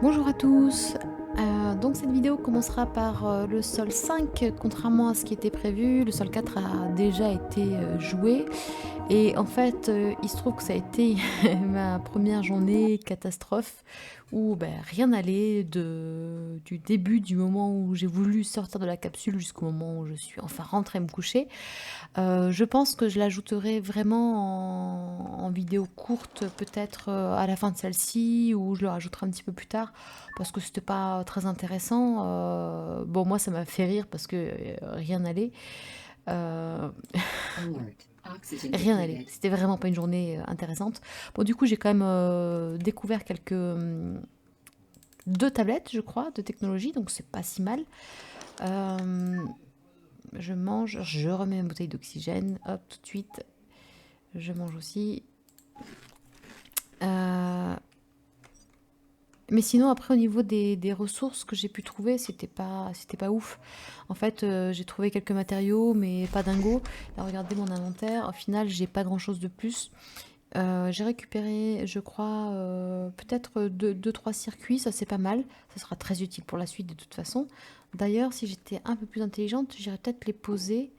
Bonjour à tous. Donc cette vidéo commencera par le sol 5, contrairement à ce qui était prévu. Le sol 4 a déjà été joué. Et en fait, il se trouve que ça a été ma première journée catastrophe où rien n'allait du début, du moment où j'ai voulu sortir de la capsule jusqu'au moment où je suis enfin rentrée me coucher. Je pense que je l'ajouterai vraiment en vidéo courte, peut-être, à la fin de celle-ci ou je le rajouterai un petit peu plus tard parce que c'était pas très intéressant. Bon, moi, ça m'a fait rire parce que, rien n'allait, heu, rien n'allait. C'était vraiment pas une journée, intéressante. Bon, du coup, j'ai quand même, découvert quelques, 2 tablettes, je crois, de technologie, donc c'est pas si mal. Hem, je mange, je remets ma bouteille d'oxygène, hop, tout de suite. Je mange aussi. Euh, mais sinon, après, au niveau des ressources que j'ai pu trouver, c'était pas ouf. En fait, j'ai trouvé quelques matériaux, mais pas dingo. Là, regardez mon inventaire. Au final, j'ai pas grand-chose de plus. J'ai récupéré, je crois, peut-être deux, trois circuits. Ça, c'est pas mal. Ça sera très utile pour la suite, de toute façon. D'ailleurs, si j'étais un peu plus intelligente, j'irais peut-être les poser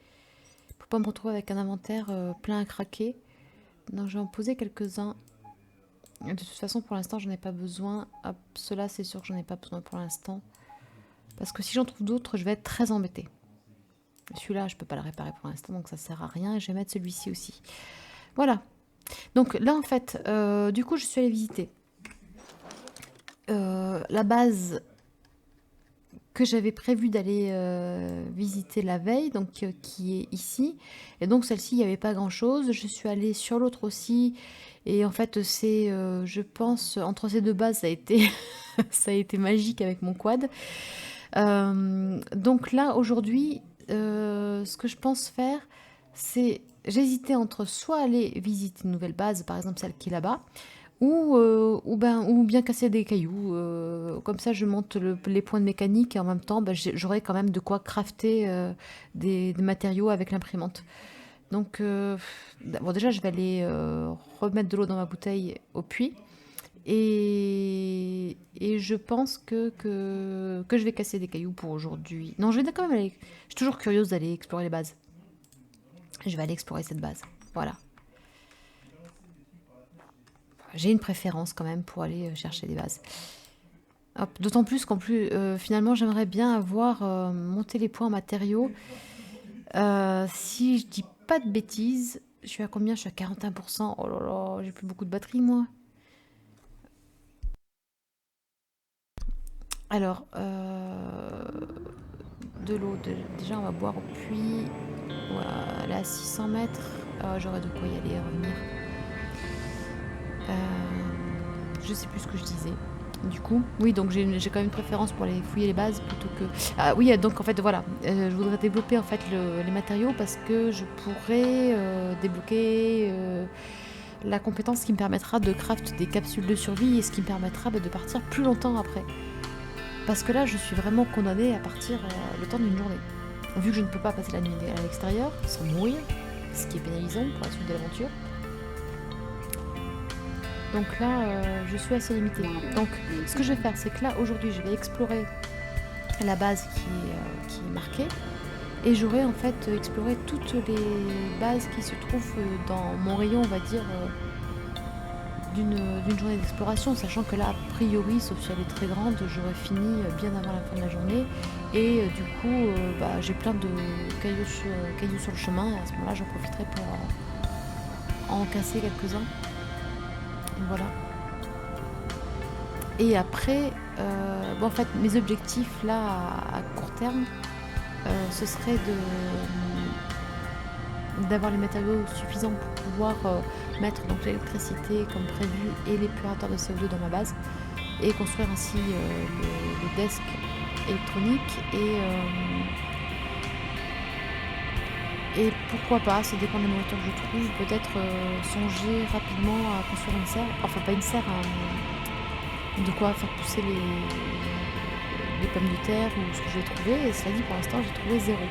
pour pas me retrouver avec un inventaire plein à craquer. Donc, je vais en poser quelques-uns. De toute façon, pour l'instant, j'en ai pas besoin. Hop, cela, c'est sûr que j'en ai pas besoin pour l'instant. Parce que si j'en trouve d'autres, je vais être très embêtée. Celui-là, je peux pas le réparer pour l'instant, donc ça sert à rien. Et je vais mettre celui-ci aussi. Voilà. Donc là, en fait, du coup, je suis allée visiter la base que j'avais prévu d'aller visiter la veille, donc qui est ici. Et donc celle-ci, il n'y avait pas grand-chose. Je suis allée sur l'autre aussi. Et en fait, c'est, je pense, entre ces deux bases, ça a été, ça a été magique avec mon quad. Donc là, aujourd'hui, ce que je pense faire, c'est, j'hésitais entre soit aller visiter une nouvelle base, par exemple celle qui est là-bas, ou bien casser des cailloux. Comme ça, je monte les points de mécanique et en même temps, j'aurai quand même de quoi crafter des matériaux avec l'imprimante. Donc, bon, déjà, je vais aller remettre de l'eau dans ma bouteille au puits. Et je pense que je vais casser des cailloux pour aujourd'hui. Non, je vais quand même aller. Je suis toujours curieuse d'aller explorer les bases. Je vais aller explorer cette base. Voilà. J'ai une préférence quand même pour aller chercher des bases. Hop, d'autant plus qu'en plus, finalement, j'aimerais bien avoir monté les points en matériaux. Si je dis pas de bêtises, je suis à combien? Je suis à 41%. Oh là là, j'ai plus beaucoup de batterie, moi. Alors, de l'eau, déjà, on va boire au puits. Voilà, à 600 mètres. J'aurais de quoi y aller et revenir. Je sais plus ce que je disais. Du coup, oui, donc j'ai quand même une préférence pour aller fouiller les bases plutôt que. Ah oui, donc en fait, voilà, je voudrais développer en fait les matériaux parce que je pourrais débloquer la compétence qui me permettra de craft des capsules de survie et ce qui me permettra de partir plus longtemps après. Parce que là, je suis vraiment condamnée à partir le temps d'une journée. Vu que je ne peux pas passer la nuit à l'extérieur sans mourir, ce qui est pénalisant pour la suite de l'aventure. Donc là, je suis assez limitée. Donc, ce que je vais faire, c'est que là, aujourd'hui, je vais explorer la base qui est marquée. Et j'aurai en fait exploré toutes les bases qui se trouvent dans mon rayon, on va dire, d'une journée d'exploration. Sachant que là, a priori, sauf si elle est très grande, j'aurai fini bien avant la fin de la journée. Et du coup, j'ai plein de cailloux sur le chemin. Et à ce moment-là, j'en profiterai pour en casser quelques-uns. Voilà. Et après, en fait, mes objectifs là à court terme, ce serait d'avoir les matériaux suffisants pour pouvoir mettre donc l'électricité comme prévu et l'épurateur de CO2 dans ma base et construire ainsi le desk électronique et pourquoi pas, ça dépend des nourritures que je trouve, peut-être songer rapidement à construire une serre, enfin pas une serre, de quoi faire pousser les pommes de terre ou ce que je vais trouver. Et cela dit, pour l'instant, j'ai trouvé zéro.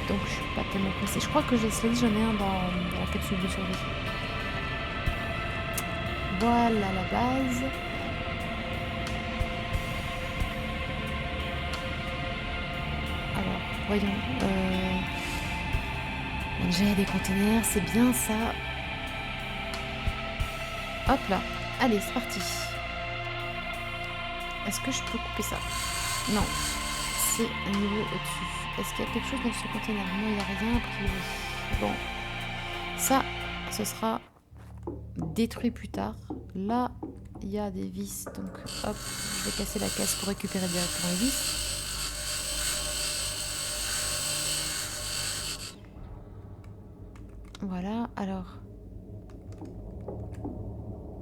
Donc je suis pas tellement pressée. Je crois que cela dit, j'en ai un dans la capsule de survie. Voilà la base. Alors, voyons. J'ai des containers, c'est bien ça. Hop là. Allez, c'est parti. Est-ce que je peux couper ça? Non. C'est un niveau au-dessus. Est-ce qu'il y a quelque chose dans ce container? Non, il n'y a rien a priori. Bon. Ça, ce sera détruit plus tard. Là, il y a des vis. Donc, hop, je vais casser la caisse pour récupérer directement les vis. Voilà, alors.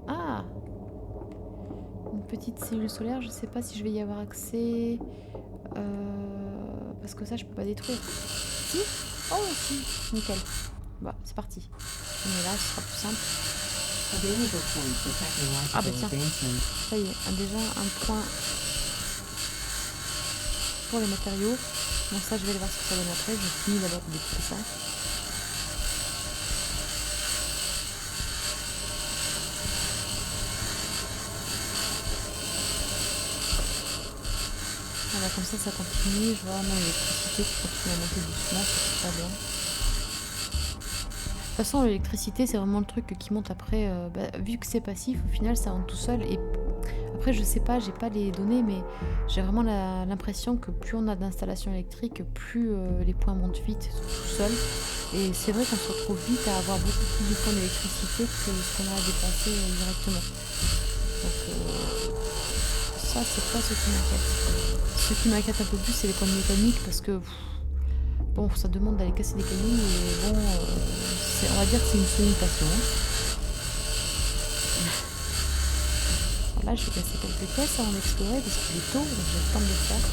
Ah! Une petite cellule solaire, je sais pas si je vais y avoir accès. Parce que ça, je peux pas détruire. Si? Oh, si! Nickel. Bah, c'est parti. On est là, ce sera plus simple. Ah bah tiens, ça y est, déjà un point pour les matériaux. Bon, ça, je vais aller voir ce que ça donne après. Je finis d'abord de découper ça. Voilà, comme ça continue. Je vois vraiment l'électricité qui continue à monter doucement, c'est très bien. De toute façon, l'électricité, c'est vraiment le truc qui monte après. Vu que c'est passif, au final, ça monte tout seul. Et après, je sais pas, j'ai pas les données, mais j'ai vraiment l'impression que plus on a d'installations électriques, plus les points montent vite tout seuls. Et c'est vrai qu'on se retrouve vite à avoir beaucoup plus de points d'électricité que ce qu'on a à dépenser directement. Donc ça, c'est pas ce qui m'inquiète. Ce qui m'inquiète un peu plus, c'est les points de mécanique, parce que bon, ça demande d'aller casser des cailloux, et bon, on va dire que c'est une semi-passion. Là, je vais casser quelques caisses avant d'explorer parce qu'il est tôt, donc j'ai le temps de le faire.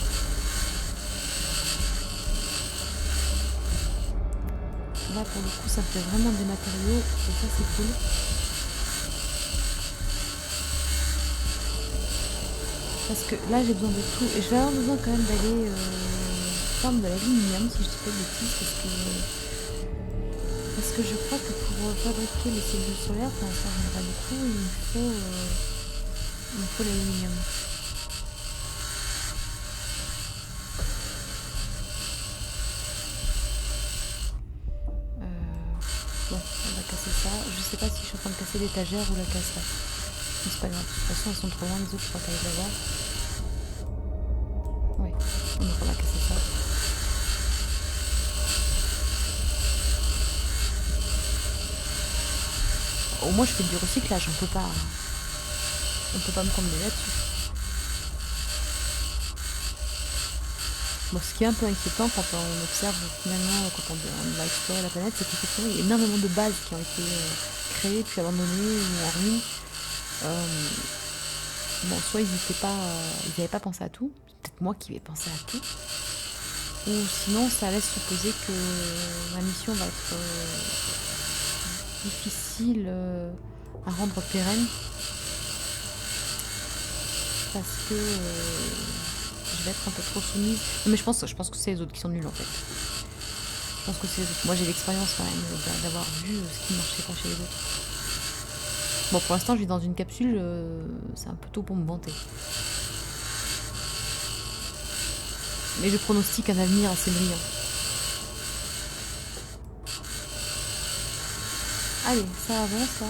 Là, pour le coup, ça fait vraiment des matériaux, et ça, c'est cool. Parce que là, j'ai besoin de tout, et je vais avoir besoin quand même d'aller prendre de l'aluminium, si je dis pas de bêtises, parce que je crois que pour fabriquer les cellules solaires, ça viendra du coup, il me faut l'aluminium. Bon, on va casser ça. Je sais pas si je suis en train de casser l'étagère ou la casse là. Mais c'est pas grave. De toute façon, elles sont trop loin les autres, je crois qu'elles les voir. Ouais, on va casser ça. Au moins, je fais du recyclage. On peut pas me promener là-dessus. Bon, ce qui est un peu inquiétant quand on observe finalement, quand on va explorer la planète, c'est qu'effectivement, il y a énormément de bases qui ont été créées, puis abandonnées ou en ruine. Bon, soit ils n'avaient pas pensé à tout, c'est peut-être moi qui vais penser à tout, ou sinon ça laisse supposer que ma mission va être difficile à rendre pérenne, parce que je vais être un peu trop soumise. Non, mais je pense que c'est les autres qui sont nuls en fait. Je pense que c'est les autres. Moi j'ai l'expérience quand même d'avoir vu ce qui ne marchait pas chez les autres. Bon, pour l'instant je vis dans une capsule, c'est un peu tôt pour me vanter. Mais je pronostique un avenir assez brillant. Allez, ça avance là.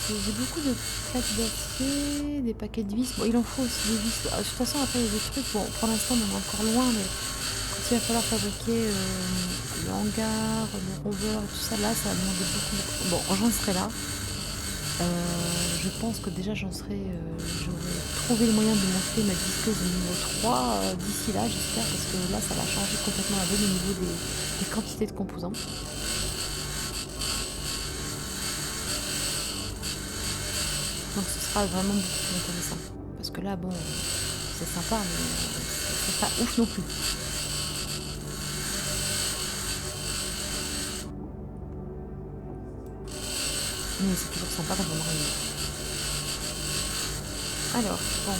J'ai beaucoup de plaques d'acier, des paquets de vis. Bon, il en faut aussi des vis. De toute façon, après, il y a des trucs. Bon, pour l'instant, on est encore loin, mais quand il va falloir fabriquer le hangar, le rover, tout ça, là, ça va demander beaucoup. Bon, j'en serai là. Je pense que déjà, j'aurai trouvé le moyen de monter ma disqueuse au niveau 3 d'ici là, j'espère, parce que là, ça va changer complètement la donne au niveau des quantités de composants. Donc ce sera vraiment beaucoup plus intéressant. Parce que là, bon, c'est sympa, mais c'est pas ouf non plus. Mais c'est toujours sympa quand on réunit. Alors, bon.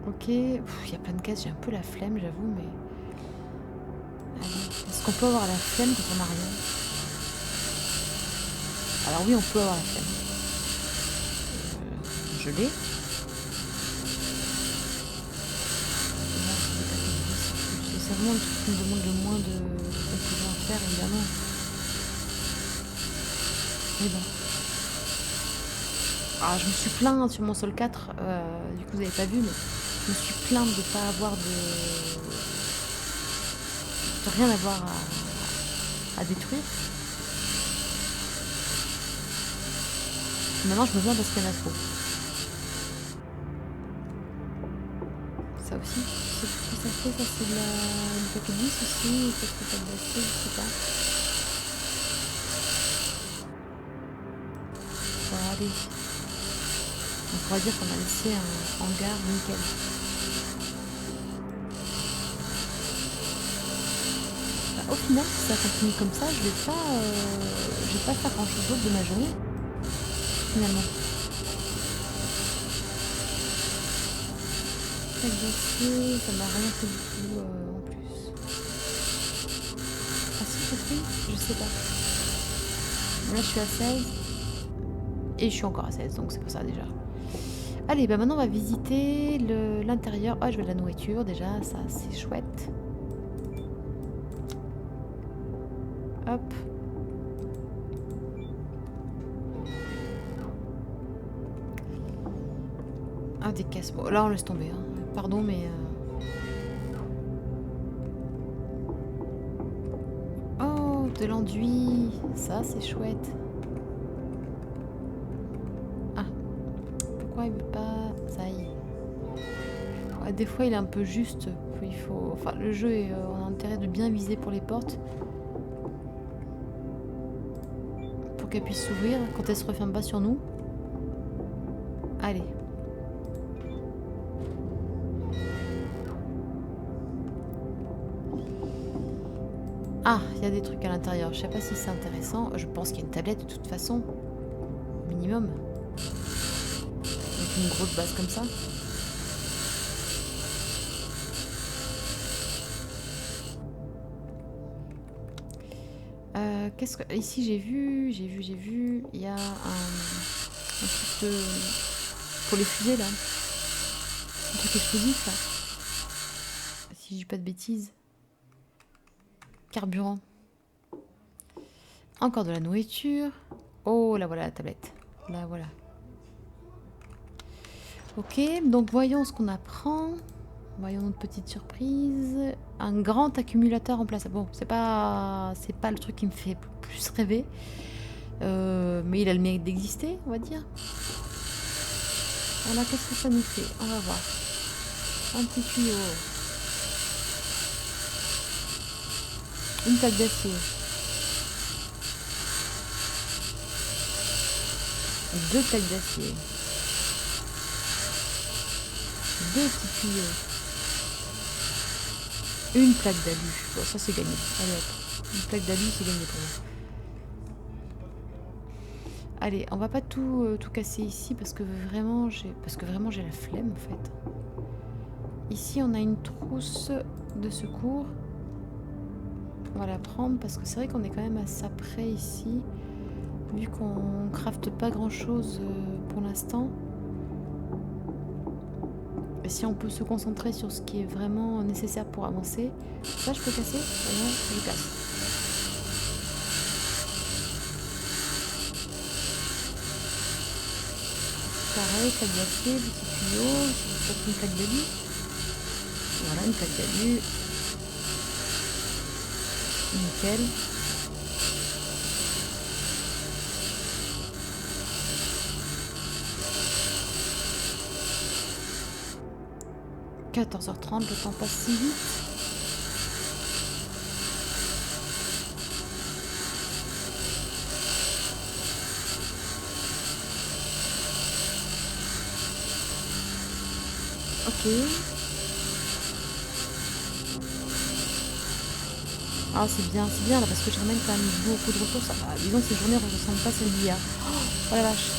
Ok, Il y a plein de caisses, j'ai un peu la flemme, j'avoue, mais... Allez, est-ce qu'on peut avoir la flemme quand on n'a rien? Alors oui, on peut avoir la flemme. Je l'ai. C'est vraiment le truc qui me demande le moins de conclusions à faire, évidemment. Mais bon. Ah, je me suis plaint sur mon sol 4, du coup vous n'avez pas vu, mais je me suis plaint de ne pas avoir de rien avoir à détruire. Maintenant je me plains parce qu'il y en a trop. Ça aussi, je sais plus ce que ça fait, ça c'est de la paquet 10 aussi, peut-être que ça doit être, je sais pas. Bon, allez. On pourrait dire qu'on a laissé un hangar nickel. Bah, au final, si ça continue comme ça, je vais pas faire grand chose d'autre de ma journée. Finalement. Tac d'acier, ça m'a rien fait du tout en plus. Ah si, ça fait? Je sais pas. Là, je suis à 16. Et je suis encore à 16, donc c'est pour ça déjà. Allez, bah maintenant on va visiter l'intérieur. Ah, je veux de la nourriture déjà, ça c'est chouette. Hop. Ah, des caisses. Bon, là on laisse tomber. Hein. Pardon, mais... Oh, de l'enduit. Ça c'est chouette. Ah. Pourquoi il veut pas... Ça y est. Ouais, des fois il est un peu juste. Il faut... Enfin, le jeu, on a intérêt de bien viser pour les portes. Pour qu'elle puisse s'ouvrir quand elle se referme pas sur nous. Allez. Ah, il y a des trucs à l'intérieur. Je sais pas si c'est intéressant. Je pense qu'il y a une tablette de toute façon. Minimum. Avec une grosse base comme ça. Qu'est-ce que... Ici j'ai vu. Il y a un truc de... Pour les fusées là. Un truc explosif là. Si je dis pas de bêtises. Carburant. Encore de la nourriture. Oh, là voilà la tablette. Là voilà. Ok, donc voyons ce qu'on apprend. Voyons notre petite surprise. Un grand accumulateur en place. Bon, c'est pas le truc qui me fait plus rêver. Mais il a le mérite d'exister, on va dire. Alors qu'est-ce que ça nous fait? On va voir. Un petit tuyau. Une plaque d'acier. 2 plaques d'acier. 2 petits tuyaux. Une plaque d'alu. Bon, ça c'est gagné. Allez hop. Une plaque d'alu, c'est gagné pour moi. Allez, on va pas tout casser ici parce que vraiment j'ai la flemme en fait. Ici, on a une trousse de secours. On va la prendre parce que c'est vrai qu'on est quand même à ça près ici. Vu qu'on crafte pas grand chose pour l'instant. Et si on peut se concentrer sur ce qui est vraiment nécessaire pour avancer. Ça, je peux casser? Non, je casse. Pareil, plaque d'acier, petit tuyau, peut-être une plaque d'alu. Voilà, une plaque d'alu. Nickel. « 14h30, le temps passe si vite. » Ok. Ah, c'est bien là parce que je ramène quand même beaucoup de ressources. Ah, disons que ces journées ne ressemblent pas à celles d'hier. Oh la vache.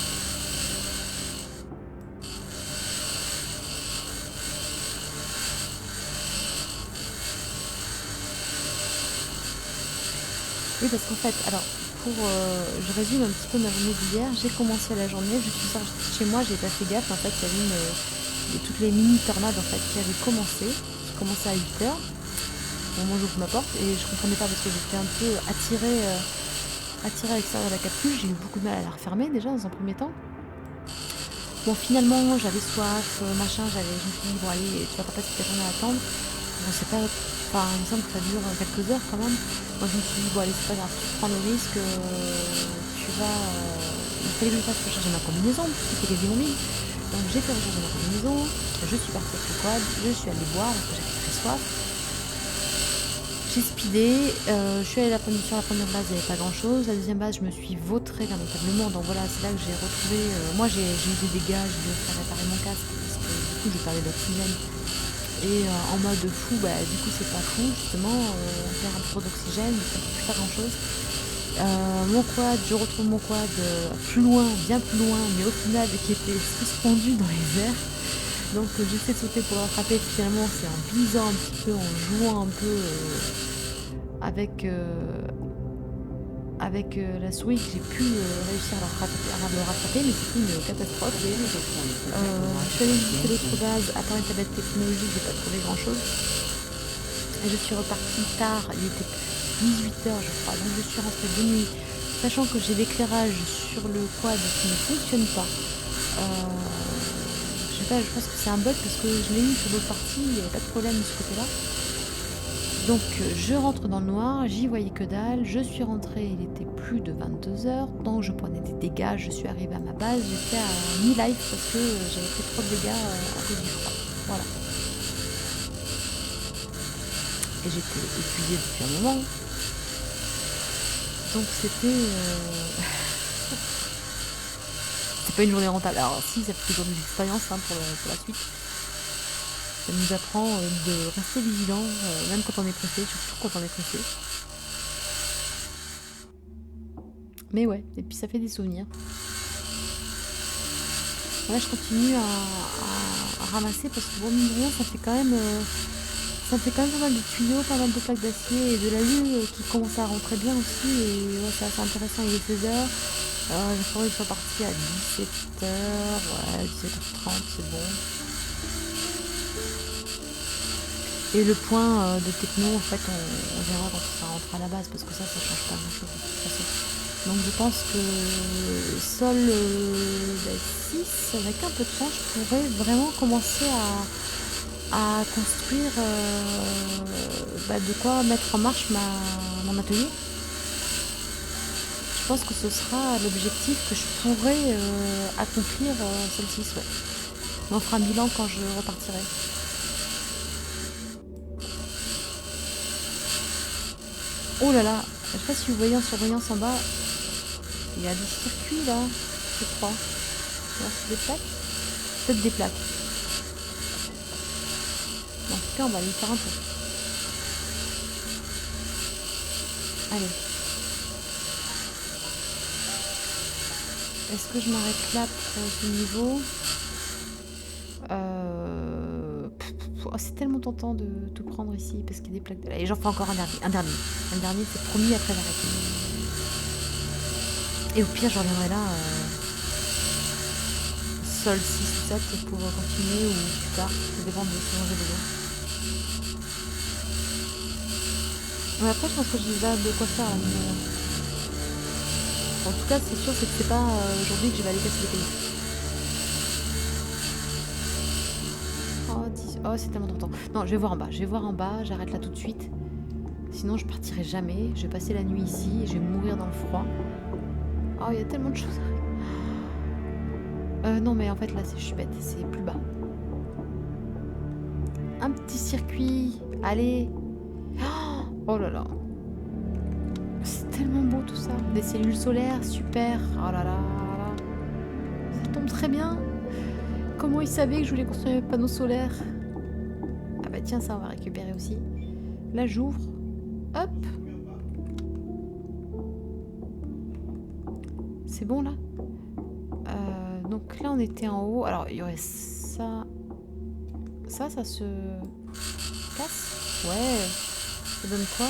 Oui, parce qu'en fait, alors, je résume un petit peu ma journée d'hier. J'ai commencé la journée, je suis sortie de chez moi, j'ai pas fait gaffe. En fait, il y avait toutes les mini tornades en fait qui avaient commencé, qui commençaient à 8 heures. Au moment où j'ouvre ma porte et je comprenais pas parce que j'étais un peu attirée à l'extérieur de la capuche. J'ai eu beaucoup de mal à la refermer déjà dans un premier temps. Bon, finalement, j'avais soif, machin, je me suis dit, bon, allez, tu vas pas passer ta journée à attendre. Bon, c'est pas. Enfin, il me semble que ça dure quelques heures quand même. Moi, je me suis dit, bon, allez, c'est pas grave, tu prends le risque, tu vas. Il fallait que je fasse pour changer ma combinaison, c'était quasiment mille. Donc, j'ai fait recharger ma combinaison, je suis partie avec le quad, je suis allée boire parce que j'avais très soif. J'ai speedé, je suis allée sur la première base, il n'y avait pas grand chose. La deuxième base, je me suis vautrée lamentablement. Donc voilà, c'est là que j'ai retrouvé. Moi, j'ai eu des dégâts, j'ai dû faire réparer mon casque parce que du coup, je perdais d'oxygène. Et en mode fou, bah, du coup, c'est pas fou, justement. On perd un peu trop d'oxygène, ça ne peut plus faire grand chose. Mon quad, je retrouve mon quad plus loin, bien plus loin, mais au final, qui était suspendu dans les airs. Donc j'essaie de sauter pour le rattraper, finalement c'est en visant un petit peu, en jouant un peu avec, la souris que j'ai pu réussir à le rattraper, mais c'était une catastrophe. Je suis allée visiter l'autre base, à part une tablette technologique, j'ai pas trouvé grand chose. Et je suis repartie tard, il était 18 h je crois, donc je suis rentrée de nuit, sachant que j'ai l'éclairage sur le quad qui ne fonctionne pas. Je sais pas, je pense que c'est un bug parce que je l'ai eu sur d'autres parties, il n'y avait pas de problème de ce côté-là. Donc je rentre dans le noir, j'y voyais que dalle, je suis rentrée, il était plus de 22 h, donc je prenais des dégâts, je suis arrivée à ma base, j'étais à mi-life parce que j'avais fait trop de dégâts à cause du froid. Voilà. Et j'étais épuisée depuis un moment. Donc c'était... c'est pas une journée rentable. Alors si, ça fait toujours des expériences pour la suite. Ça nous apprend de rester vigilant, même quand on est pressé, surtout quand on est pressé. Mais ouais, et puis ça fait des souvenirs. Là, je continue à ramasser parce que bon, mine de rien, ça fait quand même pas mal de tuyaux, pas mal de plaques d'acier et de l'alu qui commence à rentrer bien aussi. Et ouais, c'est assez intéressant. Il est 16 h. Je crois qu'ils sont partis à 17 h. Ouais, 17 h 30, c'est bon. Et le point de techno, en fait, on verra quand ça rentre à la base parce que ça change pas grand chose de toute façon. Donc je pense que Sol 6, avec un peu de chance, je pourrais vraiment commencer à construire de quoi mettre en marche mon atelier. Je pense que ce sera l'objectif que je pourrais accomplir Sol 6. Ouais. On fera un bilan quand je repartirai. Oh là là, je sais pas si vous voyez en surveillance en bas, il y a des circuits là, je crois. Alors c'est des plaques? Peut-être des plaques. En tout cas, on va aller faire un tour. Allez. Est-ce que je m'arrête là pour ce niveau? Oh, c'est tellement tentant de tout prendre ici parce qu'il y a des plaques de... Et j'en fais encore un dernier. Un dernier, c'est promis, après j'arrête. Et au pire, je reviendrai là Sol 6 ou 7 pour continuer ou plus tard. Ça dépend de ce dont j'ai besoin. Mais après, je pense que j'ai déjà de quoi faire là. En tout cas, c'est sûr, c'est que c'est pas aujourd'hui que je vais aller casser les cailloux. Oh, c'est tellement tentant. Non, je vais voir en bas, j'arrête là tout de suite. Sinon, je partirai jamais. Je vais passer la nuit ici et je vais mourir dans le froid. Oh, il y a tellement de choses. Non, mais en fait, là, je suis bête. C'est plus bas. Un petit circuit. Allez. Oh là là. C'est tellement beau tout ça. Des cellules solaires, super. Oh là là. Ça tombe très bien. Comment ils savaient que je voulais construire mes panneaux solaires? Ah bah tiens, ça on va récupérer aussi. Là j'ouvre. Hop. C'est bon là. Donc là on était en haut. Alors il y aurait ça. Ça se casse. Ouais. Ça donne quoi?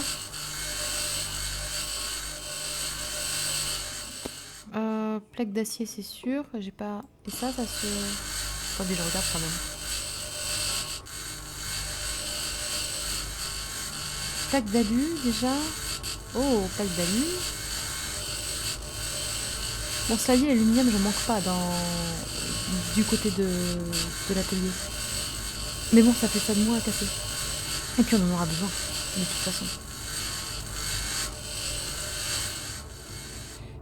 Plaque d'acier, c'est sûr. J'ai pas... Et ça se... Attendez, je regarde quand même. Plaque d'alu, déjà. Oh, plaque d'alu. Bon, cela dit, l'aluminium, je manque pas du côté de l'atelier. Mais bon, ça fait ça de moi à casser. Et puis on en aura besoin, de toute façon.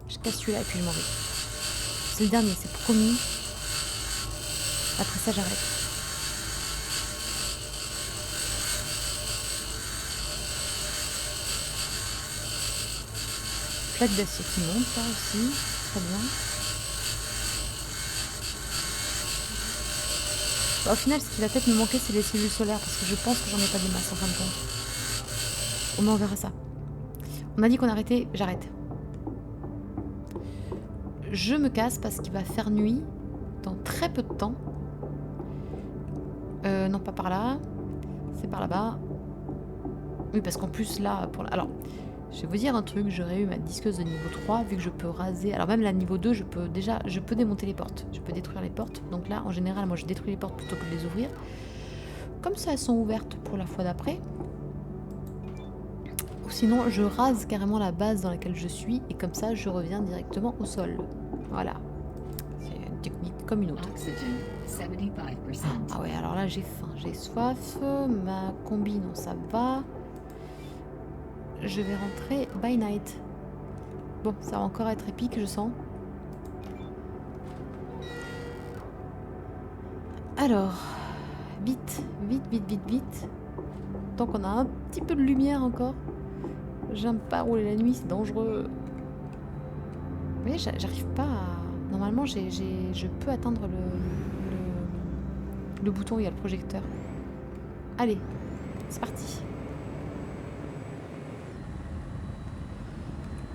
Je casse celui-là et puis je m'en vais. C'est le dernier, c'est promis. Après ça, j'arrête. Plaque d'acier qui monte, là aussi. Très bien. Bah, au final, ce qui va peut-être me manquer, c'est les cellules solaires, parce que je pense que j'en ai pas des masses en fin de compte. On verra ça. On a dit qu'on arrêtait, j'arrête. Je me casse parce qu'il va faire nuit dans très peu de temps. Non, pas par là. C'est par là-bas. Oui, parce qu'en plus, là... Alors, je vais vous dire un truc. J'aurais eu ma disqueuse de niveau 3, vu que je peux raser... Alors même la niveau 2, je peux démonter les portes. Je peux détruire les portes. Donc là, en général, moi, je détruis les portes plutôt que de les ouvrir. Comme ça, elles sont ouvertes pour la fois d'après. Ou sinon, je rase carrément la base dans laquelle je suis. Et comme ça, je reviens directement au sol. Voilà. C'est une technique comme une autre. Ah ouais, alors là j'ai faim, j'ai soif, ma combi non ça va. Je vais rentrer by night. Bon, ça va encore être épique je sens. Alors, vite, vite, vite, vite, vite. Tant qu'on a un petit peu de lumière encore. J'aime pas rouler la nuit, c'est dangereux. Vous voyez, j'arrive pas à... Normalement, je peux atteindre le bouton où il y a le projecteur. Allez, c'est parti.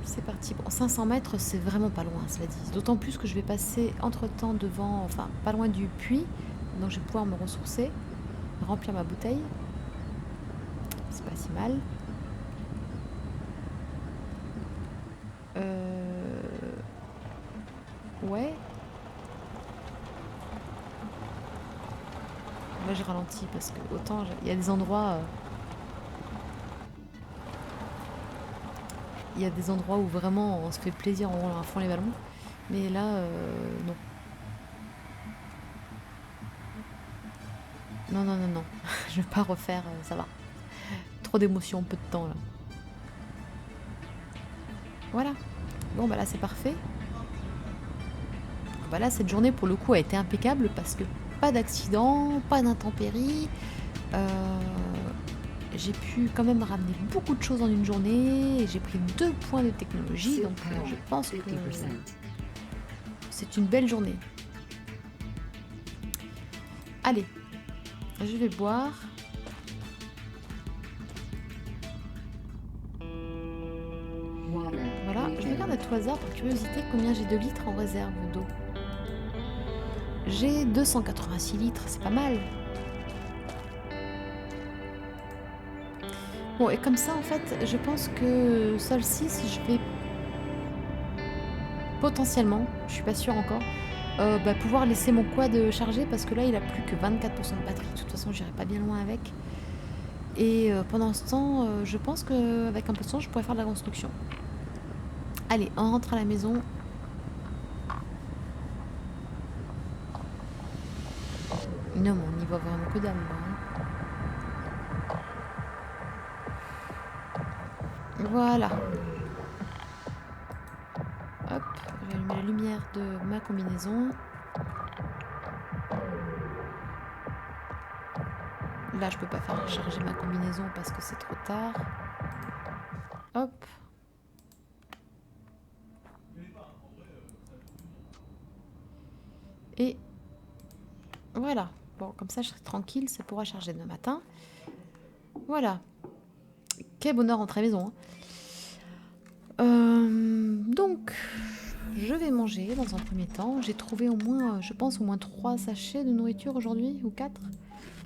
C'est parti. Bon, 500 mètres, c'est vraiment pas loin, cela dit. D'autant plus que je vais passer entre-temps devant, enfin, pas loin du puits. Donc je vais pouvoir me ressourcer, remplir ma bouteille. C'est pas si mal. Ouais. Là, j'ai ralenti parce que autant... Il y a des endroits... Il y a des endroits où vraiment on se fait plaisir en roulant à fond les ballons. Mais là, non. Non, non, non, non. Je vais pas refaire, ça va. Trop d'émotions, peu de temps là. Voilà. Bon, bah là, c'est parfait. Bah là, cette journée, pour le coup, a été impeccable parce que pas d'accident, pas d'intempéries. J'ai pu quand même ramener beaucoup de choses en une journée. J'ai pris 2 points de technologie, donc je pense que c'est une belle journée. Allez, je vais boire. Voilà, je regarde à tout hasard, par curiosité, combien j'ai de litres en réserve d'eau. J'ai 286 litres, c'est pas mal. Bon, et comme ça, en fait, je pense que Solstice, je vais potentiellement, je suis pas sûre encore, pouvoir laisser mon quad charger parce que là, il a plus que 24% de batterie. De toute façon, j'irai pas bien loin avec. Et pendant ce temps, je pense qu'avec un peu de temps, je pourrais faire de la construction. Allez, on rentre à la maison. Non, mais on y voit vraiment que dalle, moi, hein. Voilà. Hop, je vais allumer la lumière de ma combinaison. Là, je peux pas faire charger ma combinaison parce que c'est trop tard. Hop. Et voilà. Bon, comme ça, je serai tranquille, ça pourra charger demain matin. Voilà. Quel bonheur rentrer à la maison, hein. Donc, je vais manger dans un premier temps. J'ai trouvé au moins, je pense, au moins 3 sachets de nourriture aujourd'hui, ou 4.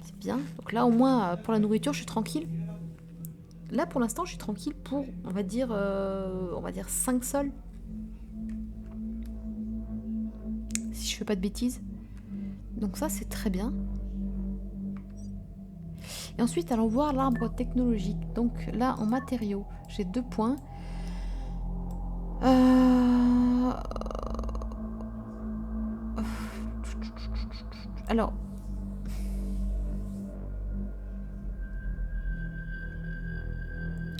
C'est bien. Donc là, au moins, pour la nourriture, je suis tranquille. Là, pour l'instant, je suis tranquille pour, on va dire 5 sols. je fais pas de bêtises. Donc ça, c'est très bien. Et ensuite, allons voir l'arbre technologique. Donc là, en matériaux, j'ai 2 points. Alors...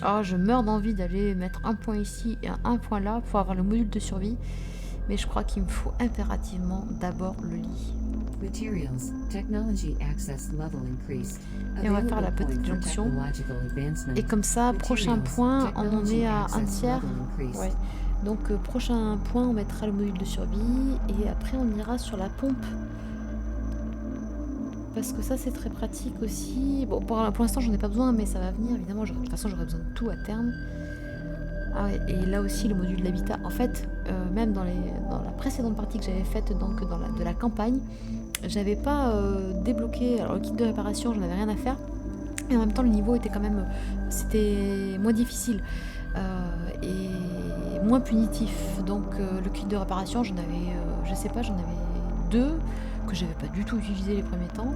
Oh, je meurs d'envie d'aller mettre un point ici et un point là pour avoir le module de survie. Mais je crois qu'il me faut impérativement d'abord le lit. Et on va faire la petite jonction. Et comme ça, prochain point, on en est à un tiers. Ouais. Donc prochain point, on mettra le module de survie. Et après, on ira sur la pompe. Parce que ça, c'est très pratique aussi. Bon, pour l'instant, j'en ai pas besoin, mais ça va venir. Évidemment, de toute façon, j'aurai besoin de tout à terme. Ah ouais, et là aussi, le module d'habitat. En fait, même dans la précédente partie que j'avais faite donc, de la campagne, j'avais pas débloqué. Alors, le kit de réparation, j'en avais rien à faire. Et en même temps, le niveau était quand même... C'était moins difficile. Et moins punitif. Donc, le kit de réparation, j'en avais... je sais pas, j'en avais 2... que j'avais pas du tout utilisé les premiers temps.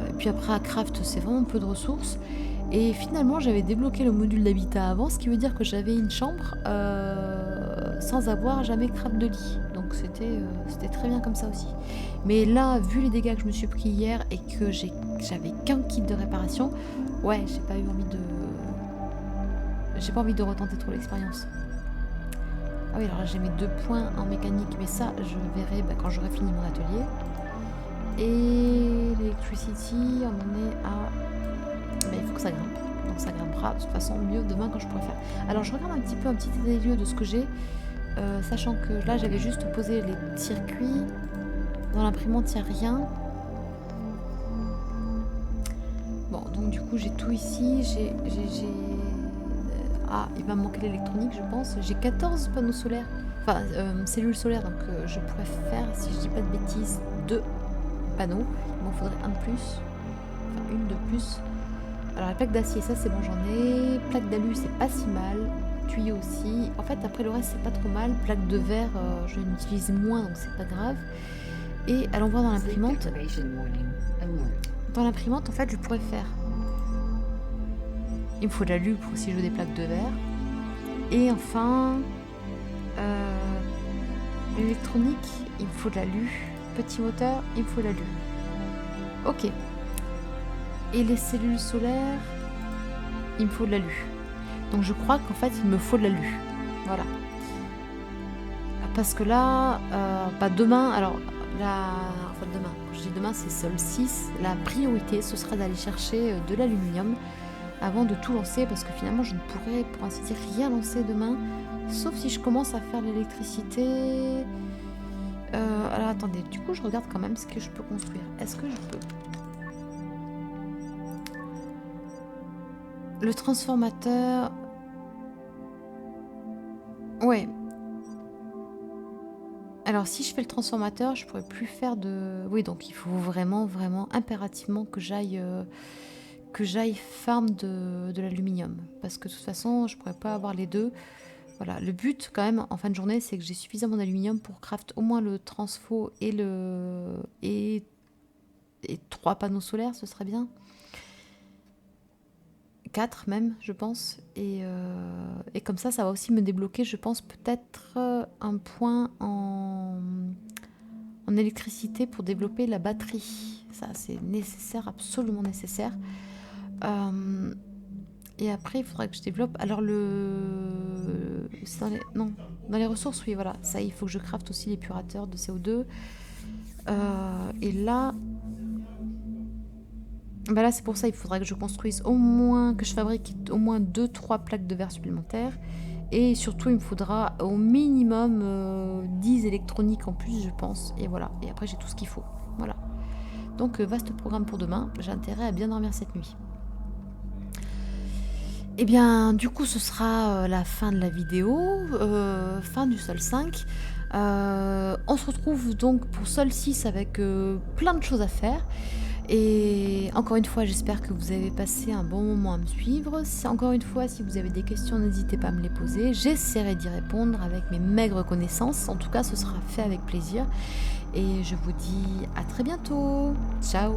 Et puis après à craft c'est vraiment peu de ressources. Et finalement j'avais débloqué le module d'habitat avant, ce qui veut dire que j'avais une chambre sans avoir jamais craft de lit. Donc c'était très bien comme ça aussi. Mais là, vu les dégâts que je me suis pris hier et que j'avais qu'un kit de réparation, ouais, j'ai pas envie de retenter trop l'expérience. Ah oui, alors là j'ai mes 2 points en mécanique, mais ça je verrai quand j'aurai fini mon atelier. Et l'electricity, on en est à... Mais il faut que ça grimpe, donc ça grimpera de toute façon mieux demain quand je pourrai faire. Alors je regarde un petit état des lieux de ce que j'ai, sachant que là j'avais juste posé les circuits. Dans l'imprimante il n'y a rien. Bon, donc du coup j'ai tout ici, Ah, il va me manquer l'électronique, je pense. J'ai 14 panneaux solaires, enfin cellules solaires, donc je pourrais faire, si je dis pas de bêtises, 2 panneaux. Il m'en faudrait un de plus, enfin une de plus. Alors la plaque d'acier, ça c'est bon, j'en ai. Plaque d'alu, c'est pas si mal. Tuyau aussi. En fait, après le reste, c'est pas trop mal. Plaque de verre, je l'utilise moins, donc c'est pas grave. Et allons voir dans l'imprimante. Dans l'imprimante, en fait, je pourrais faire... Il me faut de l'alu pour si je veux des plaques de verre. Et enfin, l'électronique, il me faut de l'alu. Petit moteur, il me faut de l'alu. Ok. Et les cellules solaires, il me faut de l'alu. Donc je crois qu'en fait, il me faut de l'alu. Voilà. Parce que là, demain, alors, enfin demain, quand je dis demain, c'est seul 6. La priorité, ce sera d'aller chercher de l'aluminium avant de tout lancer, parce que finalement je ne pourrais pour ainsi dire rien lancer demain, sauf si je commence à faire l'électricité. Alors attendez, du coup je regarde quand même ce que je peux construire. Est-ce que je peux... Le transformateur... Ouais. Alors si je fais le transformateur, je pourrais plus faire de... Oui, donc il faut vraiment impérativement que j'aille farm de l'aluminium, parce que de toute façon je pourrais pas avoir les deux. Voilà, le but quand même en fin de journée, c'est que j'ai suffisamment d'aluminium pour craft au moins le transfo et 3 panneaux solaires, ce serait bien. 4 même, je pense. Et comme ça va aussi me débloquer, je pense, peut-être un point en électricité pour développer la batterie. Ça, c'est nécessaire, absolument nécessaire. Et après, il faudra que je développe... Alors, c'est dans les ressources, oui, voilà. Ça, il faut que je crafte aussi l'épurateur de CO2. Et là... là, c'est pour ça, il faudra que je construise au moins... Que je fabrique au moins 2-3 plaques de verre supplémentaires. Et surtout, il me faudra au minimum 10 électroniques en plus, je pense. Et voilà. Et après, j'ai tout ce qu'il faut. Voilà. Donc, vaste programme pour demain. J'ai intérêt à bien dormir cette nuit. Et bien, du coup, ce sera la fin de la vidéo, fin du sol 5. On se retrouve donc pour sol 6 avec plein de choses à faire. Et encore une fois, j'espère que vous avez passé un bon moment à me suivre. Encore une fois, si vous avez des questions, n'hésitez pas à me les poser. J'essaierai d'y répondre avec mes maigres connaissances. En tout cas, ce sera fait avec plaisir. Et je vous dis à très bientôt. Ciao!